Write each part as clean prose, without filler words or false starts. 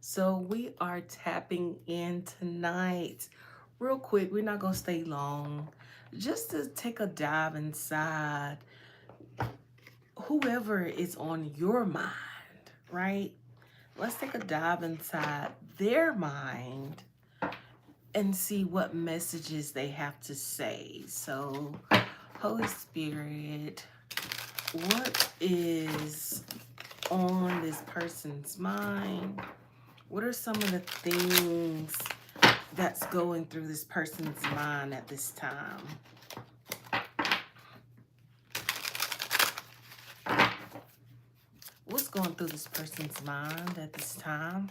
So we are tapping in tonight. Real quick, we're not going to stay long. Just to take a dive inside whoever is on your mind, right? Let's take a dive inside their mind and see what messages they have to say. So, Holy Spirit, what is on this person's mind? What are some of the things that's going through this person's mind at this time? What's going through this person's mind at this time?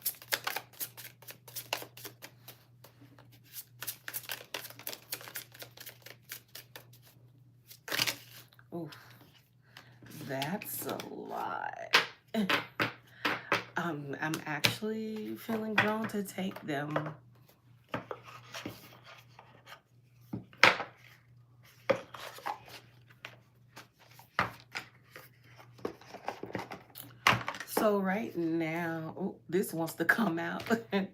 Oof, that's a lot. I'm actually feeling drawn to take them. So right now, oh, this wants to come out. I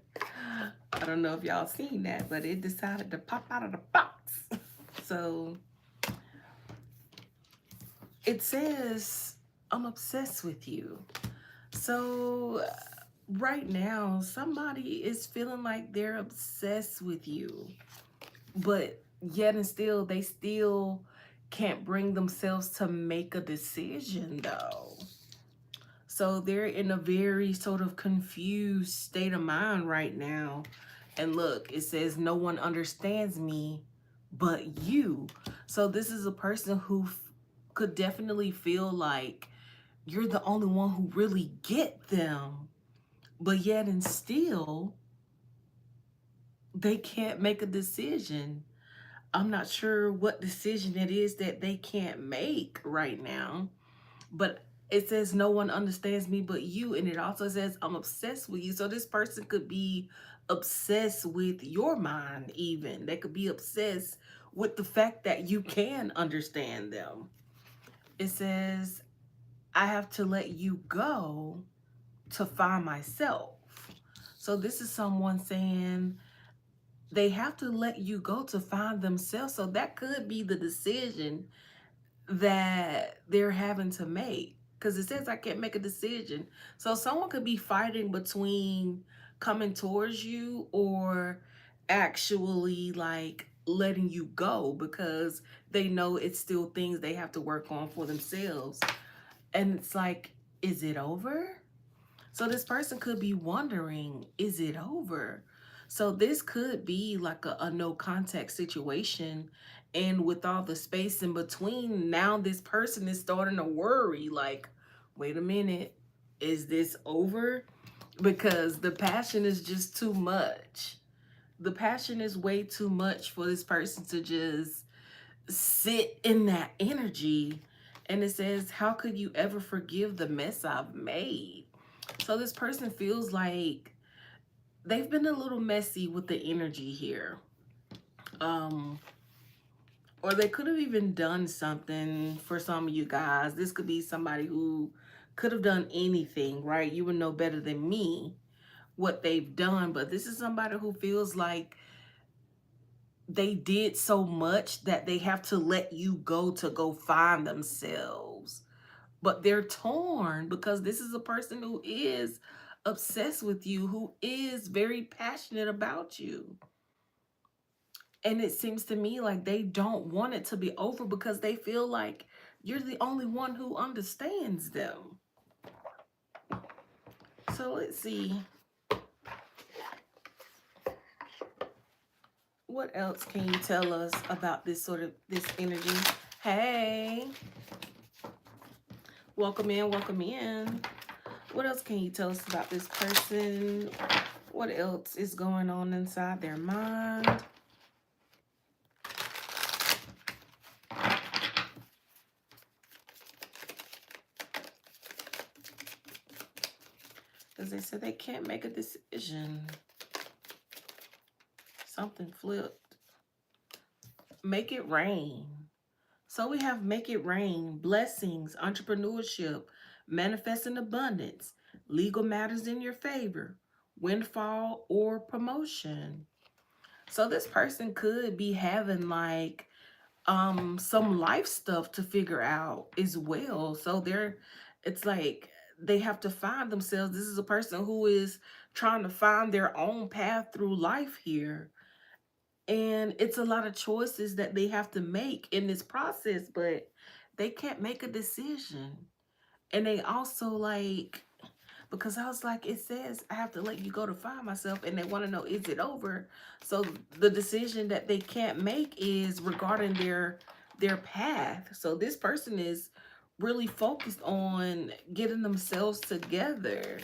don't know if y'all seen that, but it decided to pop out of the box. So it says, I'm obsessed with you. So right now, somebody is feeling like they're obsessed with you, but yet and still, they still can't bring themselves to make a decision though. So they're in a very sort of confused state of mind right now. And look, it says, no one understands me but you. So this is a person who could definitely feel like you're the only one who really get them. But yet and still, they can't make a decision. I'm not sure what decision it is that they can't make right now. But it says no one understands me but you, and it also says I'm obsessed with you. So this person could be obsessed with your mind. Even they could be obsessed with the fact that you can understand them. It says I have to let you go to find myself. So this is someone saying they have to let you go to find themselves. So that could be the decision that they're having to make, because it says I can't make a decision. So someone could be fighting between coming towards you or actually like letting you go because they know it's still things they have to work on for themselves. And it's like, is it over? So this person could be wondering, is it over? So this could be like a no contact situation. And with all the space in between, now this person is starting to worry like, wait a minute, is this over? Because the passion is just too much. The passion is way too much for this person to just sit in that energy. And it says, how could you ever forgive the mess I've made? So this person feels like they've been a little messy with the energy here. Um, or they could have even done something for some of you guys. This could be somebody who could have done anything, right? You would know better than me what they've done, but this is somebody who feels like they did so much that they have to let you go to go find themselves. But they're torn because this is a person who is obsessed with you, who is very passionate about you. And it seems to me like they don't want it to be over because they feel like you're the only one who understands them. So let's see. What else can you tell us about this sort of this energy? Hey, welcome in, welcome in. What else can you tell us about this person? What else is going on inside their mind? Because they said they can't make a decision. Something flipped. Make it rain. So we have make it rain, blessings, entrepreneurship, manifesting abundance, legal matters in your favor, windfall, or promotion. So this person could be having like some life stuff to figure out as well. So it's like they have to find themselves. This is a person who is trying to find their own path through life here. And it's a lot of choices that they have to make in this process, but they can't make a decision. And they also like, because I was like, it says I have to let you go to find myself, and they want to know, is it over? So the decision that they can't make is regarding their path. So this person is really focused on getting themselves together.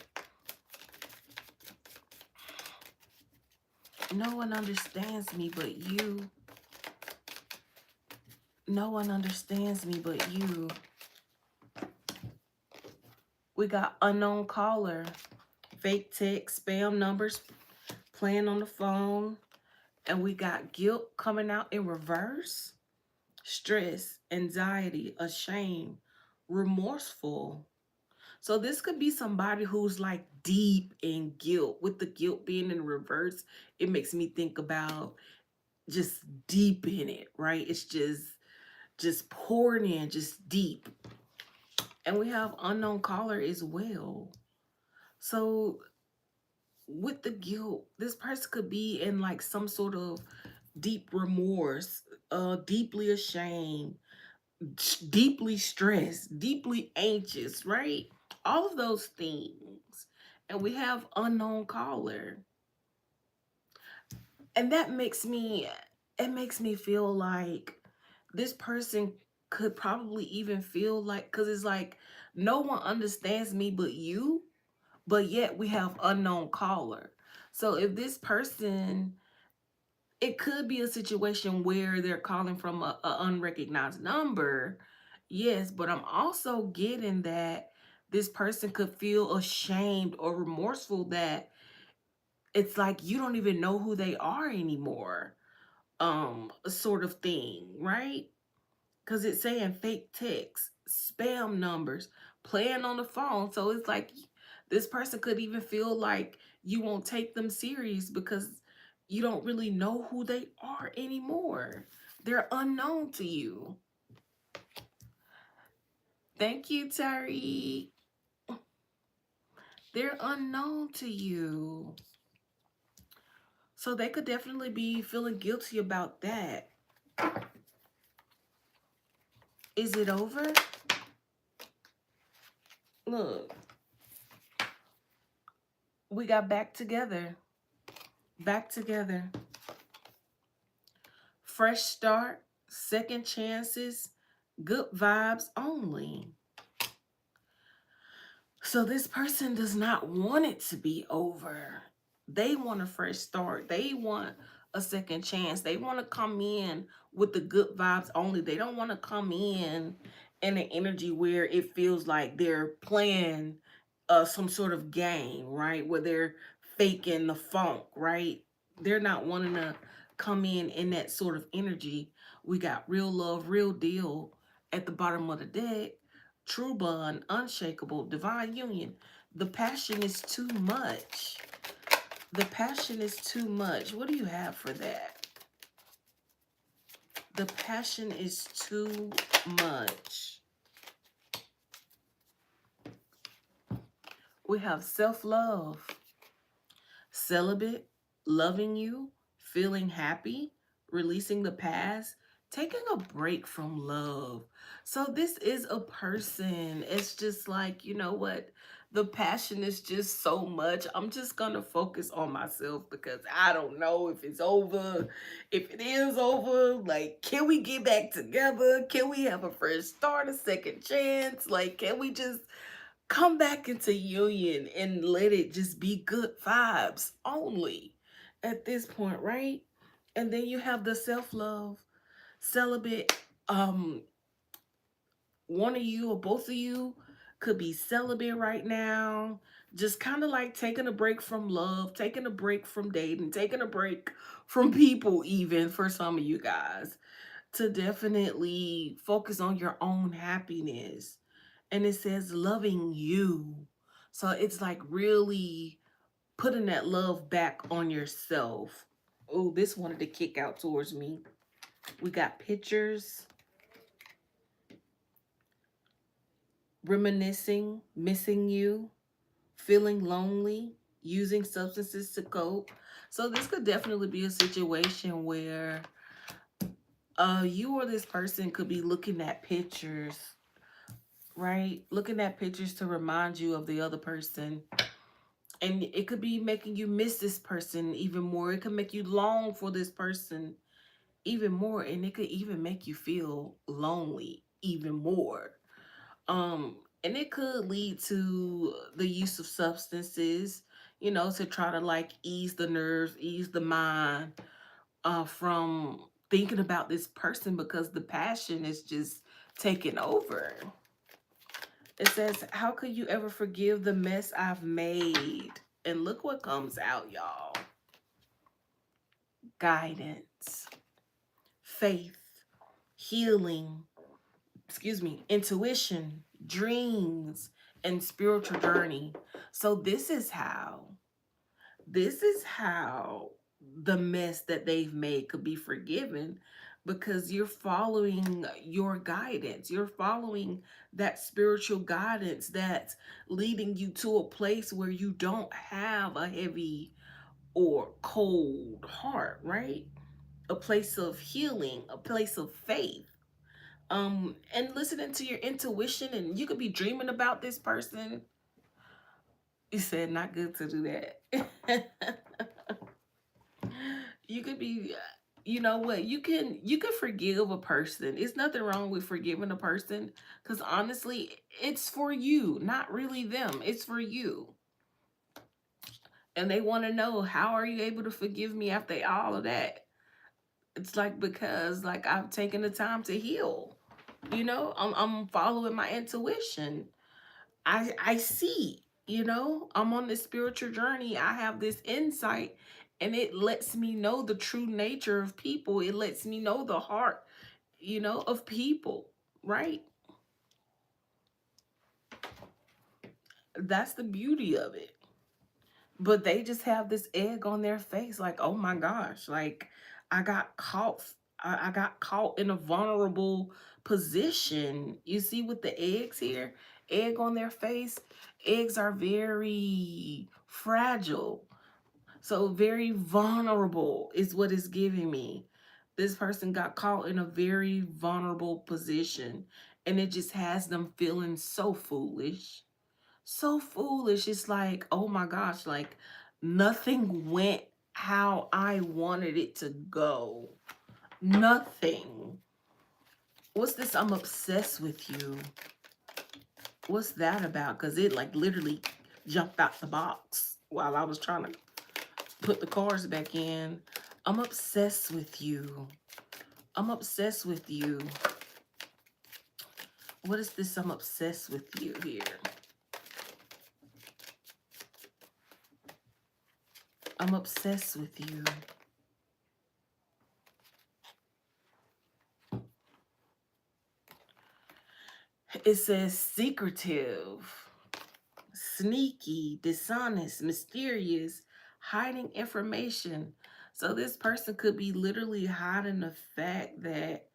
No one understands me but you. No one understands me but you. We got unknown caller, fake text, spam numbers, playing on the phone, and we got guilt coming out in reverse, stress, anxiety, ashamed, remorseful. So this could be somebody who's like deep in guilt. With the guilt being in reverse, it makes me think about just deep in it, right? It's just pouring in, just deep. And we have unknown caller as well. So with the guilt, this person could be in like some sort of deep remorse, deeply ashamed, deeply stressed, deeply anxious, right? All of those things. And we have unknown caller. And that makes me it makes me feel like this person could probably even feel like, cuz it's like no one understands me but you, but yet we have unknown caller. So if this person, it could be a situation where they're calling from a unrecognized number. Yes, but I'm also getting that this person could feel ashamed or remorseful that it's like you don't even know who they are anymore. Sort of thing, right? Because it's saying fake texts, spam numbers, playing on the phone. So it's like this person could even feel like you won't take them serious because you don't really know who they are anymore. They're unknown to you. Thank you, Terry. They're unknown to you. So they could definitely be feeling guilty about that. Is it over? Look, we got back together. Back together. Fresh start, second chances, good vibes only. So this person does not want it to be over. They want a fresh start. They want a second chance. They want to come in with the good vibes only. They don't want to come in an energy where it feels like they're playing some sort of game, right? Where they're faking the funk, right? They're not wanting to come in that sort of energy. We got real love, real deal at the bottom of the deck. True bond, unshakable, divine union. The passion is too much. The passion is too much. What do you have for that? The passion is too much. We have self-love, celibate, loving you, feeling happy, releasing the past, taking a break from love. So this is a person. It's just like, you know what? The passion is just so much. I'm just going to focus on myself because I don't know if it's over. If it is over, like, can we get back together? Can we have a fresh start, a second chance? Like, can we just come back into union and let it just be good vibes only at this point, right? And then you have the self-love, celibate. One of you or both of you could be celibate right now, just kind of like taking a break from love, taking a break from dating, taking a break from people, even for some of you guys, to definitely focus on your own happiness. And it says loving you. So it's like really putting that love back on yourself. Oh, this wanted to kick out towards me. We got pictures, reminiscing, missing you, feeling lonely, using substances to cope. So this could definitely be a situation where you or this person could be looking at pictures, right? Looking at pictures to remind you of the other person. And it could be making you miss this person even more. It could make you long for this person even more. And it could even make you feel lonely even more. And it could lead to the use of substances, to try to like ease the nerves, ease the mind, from thinking about this person because the passion is just taking over. It says, how could you ever forgive the mess I've made? And look what comes out, y'all. Guidance, faith, healing, intuition, dreams, and spiritual journey. So this is how the mess that they've made could be forgiven, because you're following your guidance. You're following that spiritual guidance that's leading you to a place where you don't have a heavy or cold heart, right? A place of healing, a place of faith. And listening to your intuition, and you could be dreaming about this person. You said not good to do that. You could be, you know what, you can forgive a person. It's nothing wrong with forgiving a person, because honestly, it's for you, not really them. It's for you. And they want to know, how are you able to forgive me after all of that? It's like, because like I've taken the time to heal. I'm following my intuition. I see, I'm on this spiritual journey. I have this insight, and it lets me know the true nature of people. It lets me know the heart, of people, right? That's the beauty of it. But they just have this egg on their face, like, oh my gosh, like I got caught. I got caught in a vulnerable position. You see with the eggs here, egg on their face. Eggs are very fragile. So very vulnerable is what it's giving me. This person got caught in a very vulnerable position, and it just has them feeling so foolish. So foolish. It's like, oh my gosh, like nothing went how I wanted it to go. Nothing. What's this? I'm obsessed with you. What's that about? Because it like literally jumped out the box while I was trying to put the cards back in. I'm obsessed with you. I'm obsessed with you. What is this? I'm obsessed with you here. I'm obsessed with you. It says secretive, sneaky, dishonest, mysterious, hiding information. So this person could be literally hiding the fact that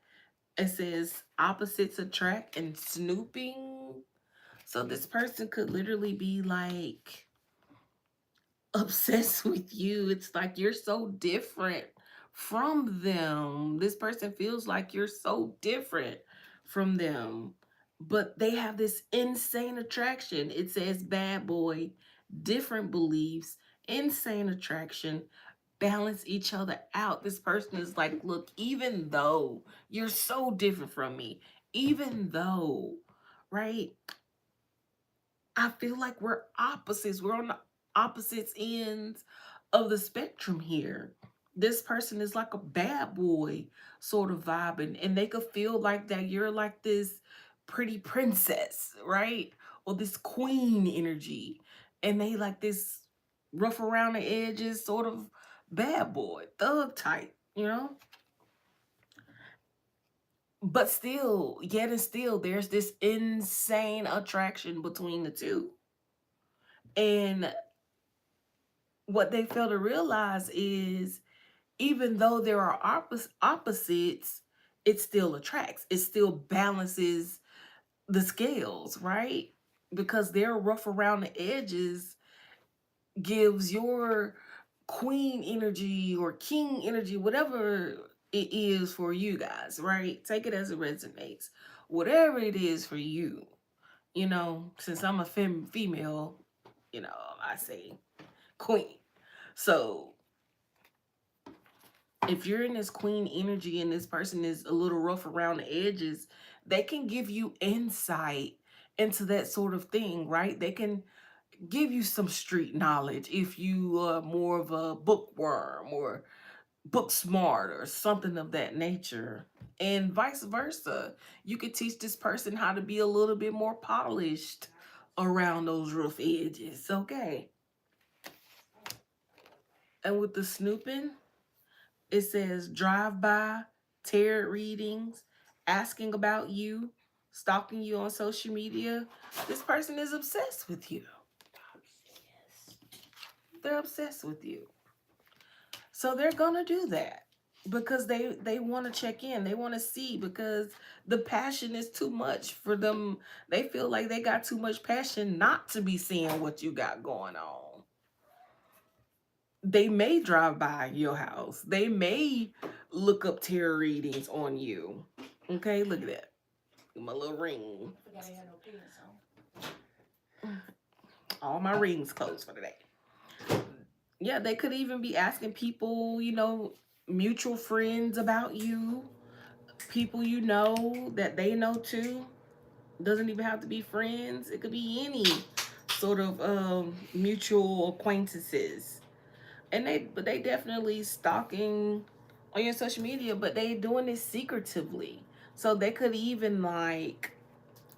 it says opposites attract and snooping. So this person could literally be like obsessed with you. It's like you're so different from them. This person feels like you're so different from them. But they have this insane attraction. It says bad boy, different beliefs, insane attraction, balance each other out. This person is like, look, even though you're so different from me, even though, right? I feel like we're opposites. We're on the opposite ends of the spectrum here. This person is like a bad boy sort of vibe, and they could feel like that you're like this pretty princess, right? Or this queen energy. And they like this rough around the edges sort of bad boy, thug type, But still, yet and still, there's this insane attraction between the two. And what they fail to realize is, even though there are opposites, it still attracts. It still balances the scales, right? Because their rough around the edges gives your queen energy or king energy, whatever it is for you guys, right? Take it as it resonates. Whatever it is for you, since I'm a female, I say queen. So if you're in this queen energy and this person is a little rough around the edges, they can give you insight into that sort of thing, right? They can give you some street knowledge if you are more of a bookworm or book smart or something of that nature. And vice versa. You could teach this person how to be a little bit more polished around those rough edges, okay? And with the snooping, it says drive by, tarot readings, asking about you, stalking you on social media. This person is obsessed with you. They're obsessed with you. So they're going to do that because they want to check in. They want to see, because the passion is too much for them. They feel like they got too much passion not to be seeing what you got going on. They may drive by your house. They may look up tarot readings on you. Okay, look at that. My little ring. I forgot I had no pants on. All my rings closed for today. Yeah, they could even be asking people, mutual friends about you, people you know that they know too. Doesn't even have to be friends. It could be any sort of mutual acquaintances. And they definitely stalking on your social media, but they doing it secretively. So they could even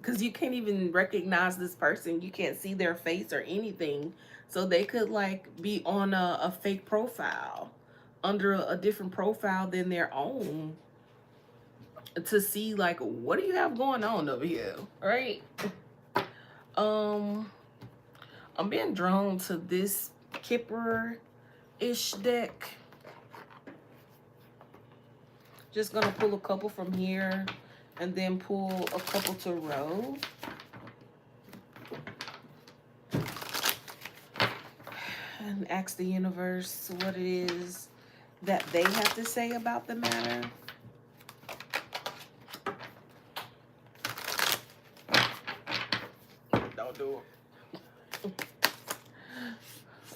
because you can't even recognize this person. You can't see their face or anything. So they could be on a fake profile under a different profile than their own to see what do you have going on over here, right? Um, I'm being drawn to this Kipper-ish deck. Just gonna pull a couple from here and then pull a couple to row. And ask the universe what it is that they have to say about the matter. Don't do it.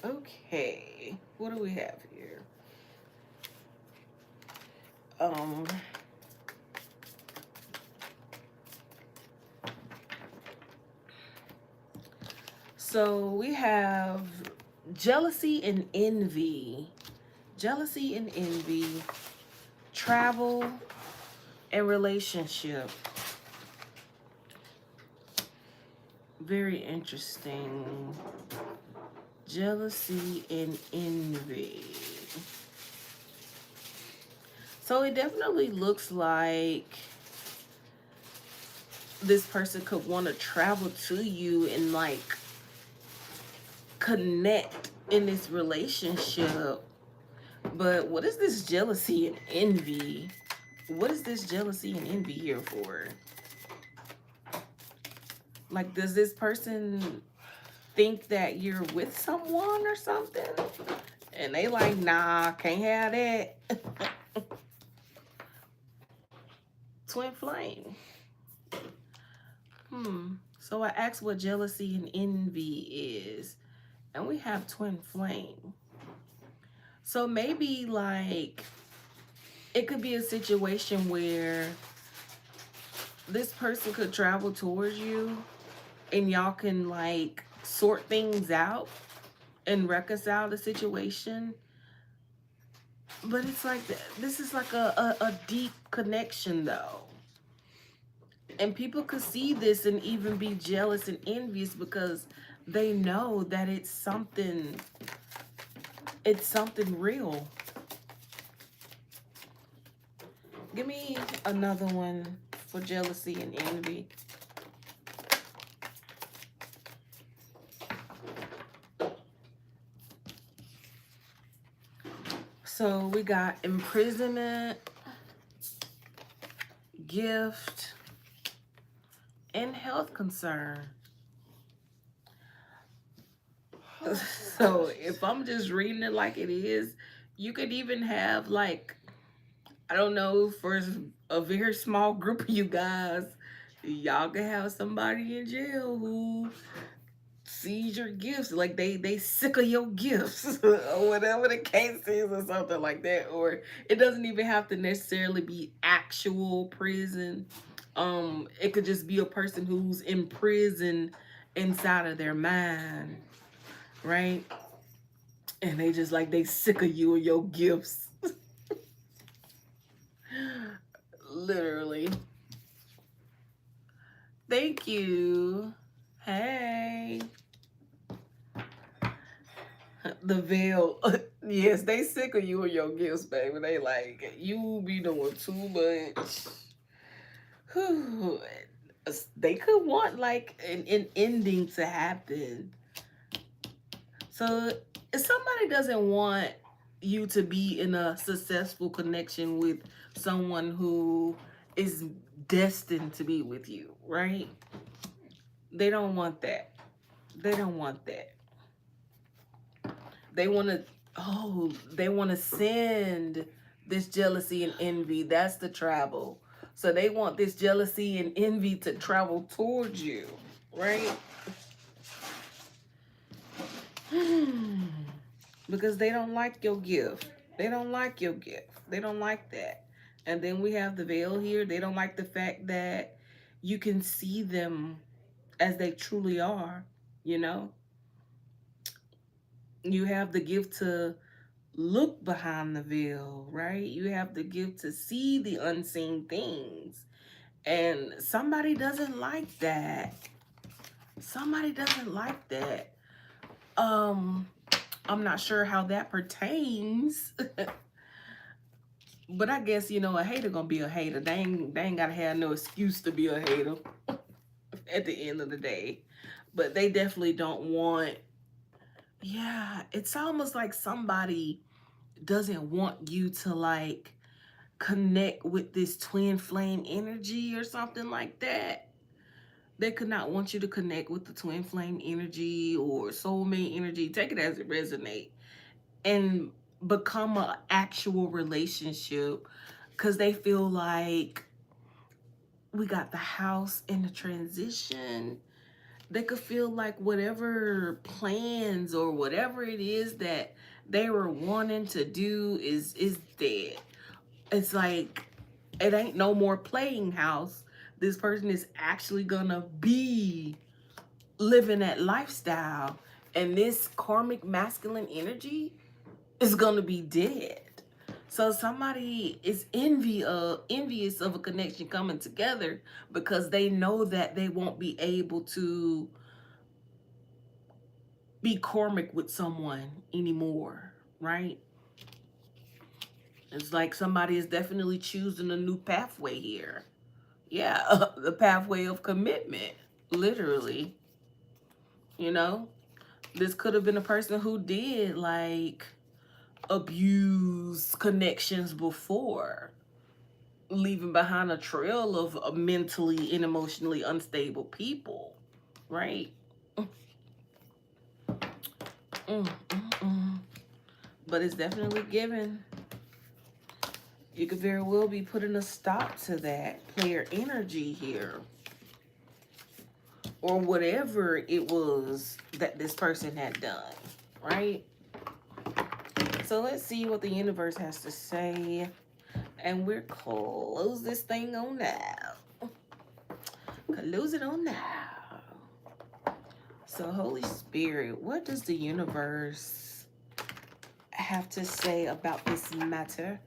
Okay, what do we have here? So we have jealousy and envy. Jealousy and envy, travel, and relationship. Very interesting. Jealousy and envy. So it definitely looks like this person could want to travel to you and connect in this relationship. But what is this jealousy and envy? What is this jealousy and envy here for? Does this person think that you're with someone or something? And they nah, can't have that. Twin flame. So I asked what jealousy and envy is. And we have twin flame. So maybe it could be a situation where this person could travel towards you and y'all can sort things out and reconcile the situation. But it's this is a deep connection though. And people could see this and even be jealous and envious because they know that it's something real. Give me another one for jealousy and envy. So we got imprisonment, gift, and health concern. So if I'm just reading it like it is, you could even have like, I don't know, for a very small group of you guys, y'all could have somebody in jail who sees your gifts, like they sick of your gifts or whatever the case is, or something like that. Or it doesn't even have to necessarily be actual prison. It could just be a person who's in prison inside of their mind, right? And they just like they sick of you and your gifts. Literally. Thank you. Hey. The veil. Yes, they sick of you and your gifts, baby. They like, you be doing too much. Whew. They could want like an ending to happen. So if somebody doesn't want you to be in a successful connection with someone who is destined to be with you, right? They don't want that. They don't want that. They want to, oh, they want to send this jealousy and envy. That's the travel. So they want this jealousy and envy to travel towards you, right? Because they don't like your gift. They don't like your gift. They don't like that. And then we have the veil here. They don't like the fact that you can see them as they truly are, you know? You have the gift to look behind the veil, right? You have the gift to see the unseen things. And somebody doesn't like that. Somebody doesn't like that. I'm not sure how that pertains. But I guess, you know, a hater gonna be a hater. They ain't gotta have no excuse to be a hater at the end of the day. But they definitely don't want, yeah, it's almost like somebody doesn't want you to like connect with this twin flame energy or something like that. They could not want you to connect with the twin flame energy or soulmate energy. Take it as it resonates and become an actual relationship, because they feel like we got the house in the transition. They could feel like whatever plans or whatever it is that they were wanting to do is dead. It's like it ain't no more playing house. This person is actually gonna be living that lifestyle, and this karmic masculine energy is gonna be dead. So somebody is envious of a connection coming together because they know that they won't be able to be karmic with someone anymore, right? It's like somebody is definitely choosing a new pathway here. Yeah, the pathway of commitment, literally. You know, this could have been a person who did like abuse connections before, leaving behind a trail of mentally and emotionally unstable people, right? But it's definitely given. You could very well be putting a stop to that player energy here, or whatever it was that this person had done, right? So let's see what the universe has to say. And we're close this thing on now. Close it on now. So Holy Spirit, what does the universe have to say about this matter?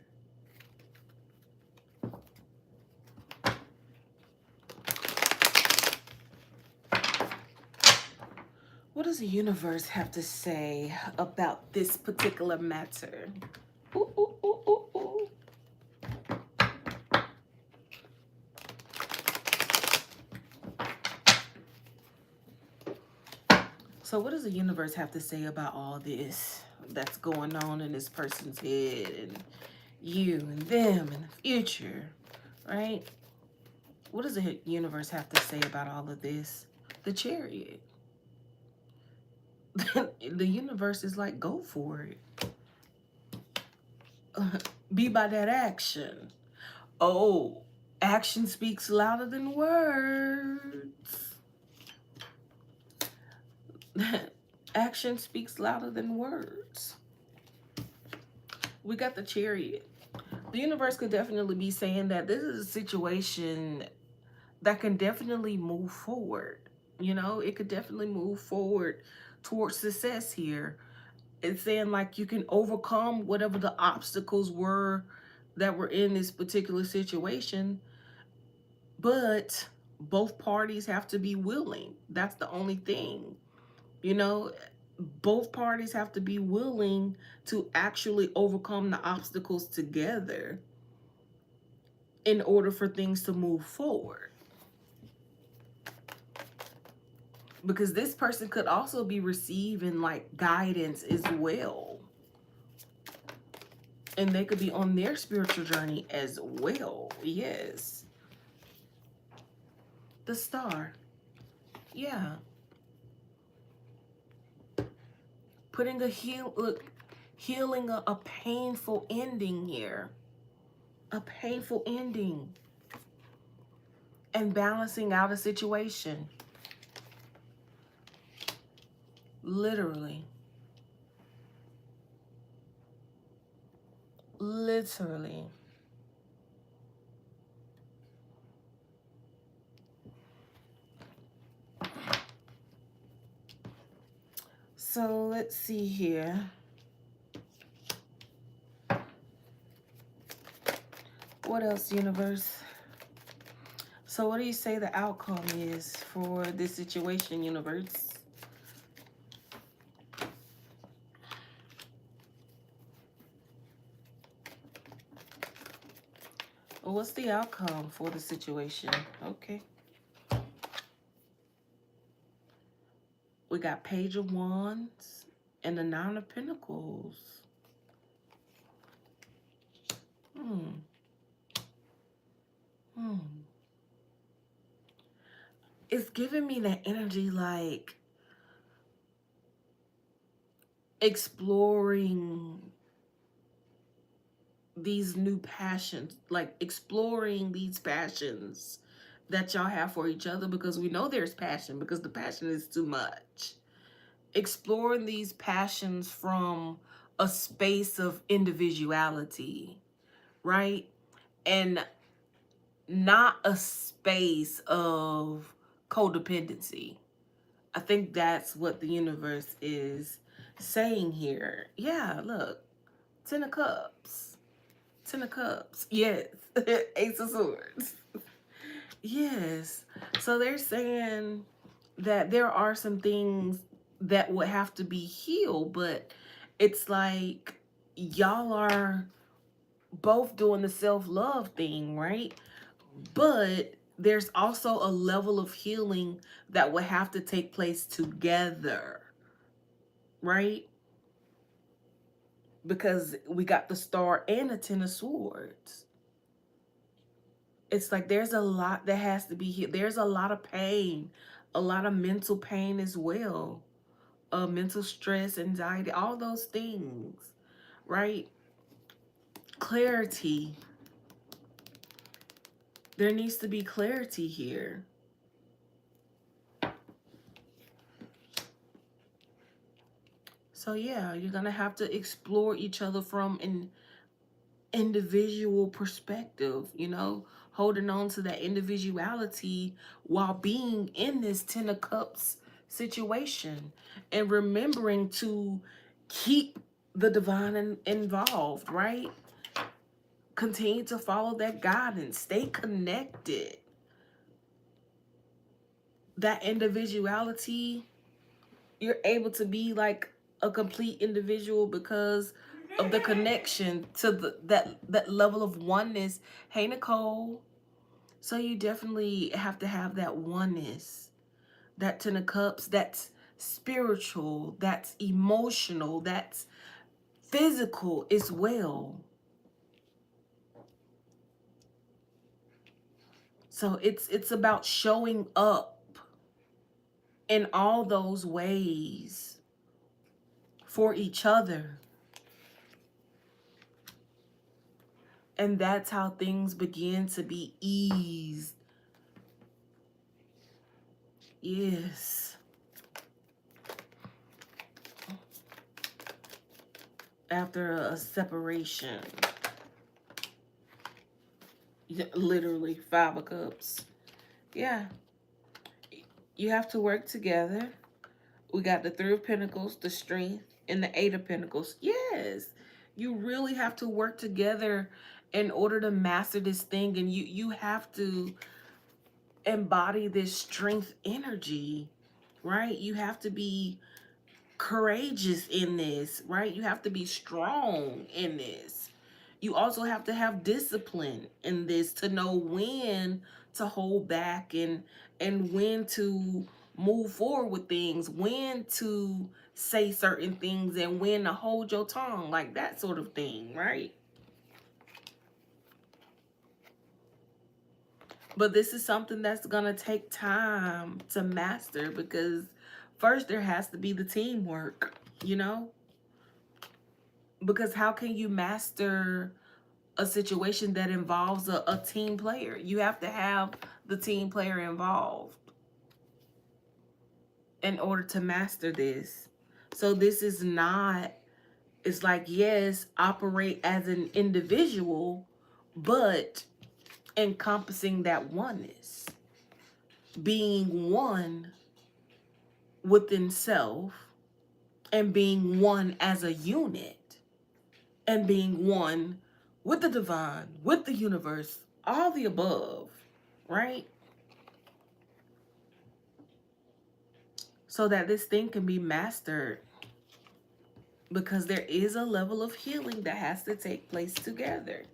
What does the universe have to say about this particular matter? Ooh, ooh, ooh, ooh, ooh. So what does the universe have to say about all this? that's going on in this person's head, and you and them in the future, right? What does the universe have to say about all of this? The Chariot. The universe is like, go for it. Be by that action. Oh, action speaks louder than words. Action speaks louder than words. We got the Chariot. The universe could definitely be saying that this is a situation that can definitely move forward. You know, it could definitely move forward towards success here. It's saying like you can overcome whatever the obstacles were that were in this particular situation, but both parties have to be willing. That's the only thing. You know, both parties have to be willing to actually overcome the obstacles together in order for things to move forward. Because this person could also be receiving like guidance as well. And they could be on their spiritual journey as well. Yes. The Star. Yeah. Putting healing a painful ending here. A painful ending. And balancing out a situation. Literally. Literally. So let's see here. What else, universe? So what do you say the outcome is for this situation, universe? Well, what's the outcome for the situation? Okay. We got Page of Wands and the Nine of Pentacles. It's giving me that energy like exploring these new passions, like exploring these passions that y'all have for each other, because we know there's passion because the passion is too much. Exploring these passions from a space of individuality, right? And not a space of codependency. I think that's what the universe is saying here. Yeah, look. 10 of Cups. 10 of Cups. Yes. Ace of Swords. Yes. So they're saying that there are some things that would have to be healed, but it's like y'all are both doing the self-love thing, right? But there's also a level of healing that would have to take place together, right? Because we got the Star and the Ten of Swords. It's like there's a lot that has to be healed. There's a lot of pain, a lot of mental pain as well. Mental stress, anxiety, all those things, right? Clarity. There needs to be clarity here. So yeah, you're going to have to explore each other from an individual perspective, you know, holding on to that individuality while being in this Ten of Cups situation and remembering to keep the divine involved, right? Continue to follow that guidance, stay connected. That individuality, you're able to be like a complete individual because of the connection to that level of oneness. Hey, Nicole. So you definitely have to have that oneness, that Ten of Cups, that's spiritual, that's emotional, that's physical as well. So it's about showing up in all those ways for each other. And that's how things begin to be eased. Yes. After a separation. Literally 5 of Cups. Yeah. You have to work together. We got the 3 of Pentacles, the Strength, and the 8 of Pentacles. Yes. You really have to work together in order to master this thing. And you have to embody this strength energy, right? You have to be courageous in this, right? You have to be strong in this. You also have to have discipline in this to know when to hold back and when to move forward with things, when to say certain things and when to hold your tongue, like that sort of thing, right? But this is something that's going to take time to master, because first there has to be the teamwork, you know? Because how can you master a situation that involves a team player? You have to have the team player involved in order to master this. So this is not, it's like, yes, operate as an individual, but encompassing that oneness, being one within self, and being one as a unit, and being one with the divine, with the universe, all the above, right? So that this thing can be mastered, because there is a level of healing that has to take place together.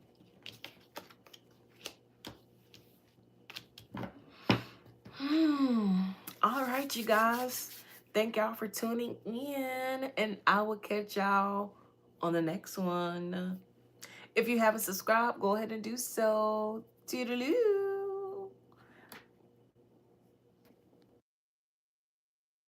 All right, you guys. Thank y'all for tuning in, and I will catch y'all on the next one. If you haven't subscribed, go ahead and do so. Toodaloo.